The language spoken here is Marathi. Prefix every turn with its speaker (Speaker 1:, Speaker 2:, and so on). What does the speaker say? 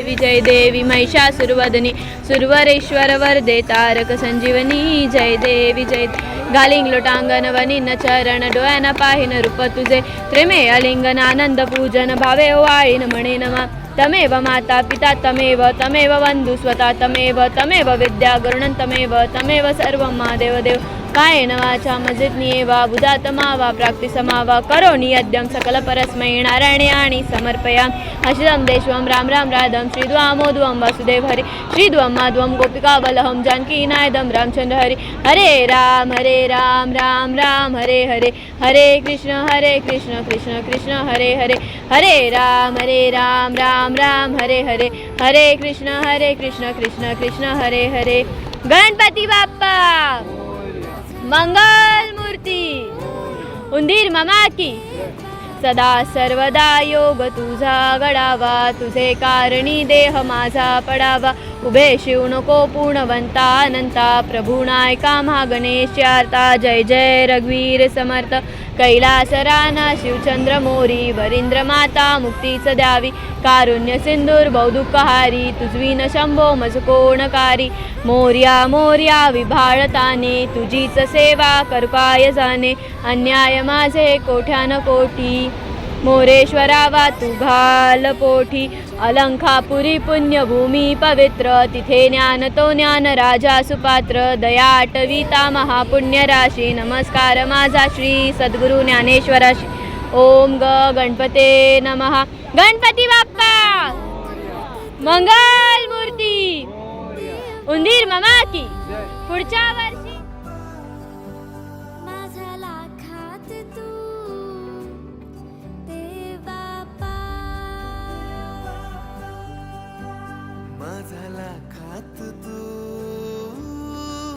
Speaker 1: विजय देवी महिषासुरवदनी सुरवरेश्वर वरदे तारक संजीवनी जय देवी जय गालिंग लोटांगण वनिन चरण डोळ्याना पाहिन रूप तुझे प्रेमे अलिंगन आनंद पूजन भावे वाळीन म्हणे नमा तमेव माता पिता तमेव बंधु स्वतः तमेव विद्या गरुणं तमेव सर्व मा देवदेव कायेन वाचा मजिज्ञे वा बुधात वा प्राक्तिसमा करोणि यद्यं सकल परस्मै नारायणे समर्पया हर्षदं देशवं राम राधं श्रीद्वामोद्वं वासुदेव हरि श्रीद्वं माध्वं गोपिकावल्लभं जानकीनायकं रामचंद्र हरे राम राम राम हरे हरे हरे कृष्ण कृष्ण कृष्ण हरे हरे हरे राम राम राम हरे हरे हरे कृष्ण कृष्ण कृष्ण हरे हरे गणपती बाप्पा मंगल मूर्ती उंदीर मामा की सदा सर्वदा योग तुझा घडावा तुझे कारणी देह माझा पडावा उभे शिव नको पूर्णवंता अनंता प्रभू नायका महागणेश आरता जय जय रघुवीर समर्थ कैलास राना शिवचंद्र मोरी वरींद्र माता मुक्तीच द्यावी कारुण्य सिंदूर बहुदुःखहारी तुझवीन शंभो मज कोणकारी मोर्या विभाळताने तुझीच सेवा करू काय जाणे अन्याय माझे कोठ्यान कोटी मोरेश्वरावा तू घाल पोठी अलंकापुरी पुण्यभूमी पवित्र तिथे ज्ञान तो ज्ञान राजा सुपात्र दया आटविता महापुण्य राशी नमस्कार माझा श्री सद्गुरु ज्ञानेश्वराशी ओम गणपते नमः गणपती बाप्पा मंगल मूर्ती उंदीर मामा की पुढच्या वर्षी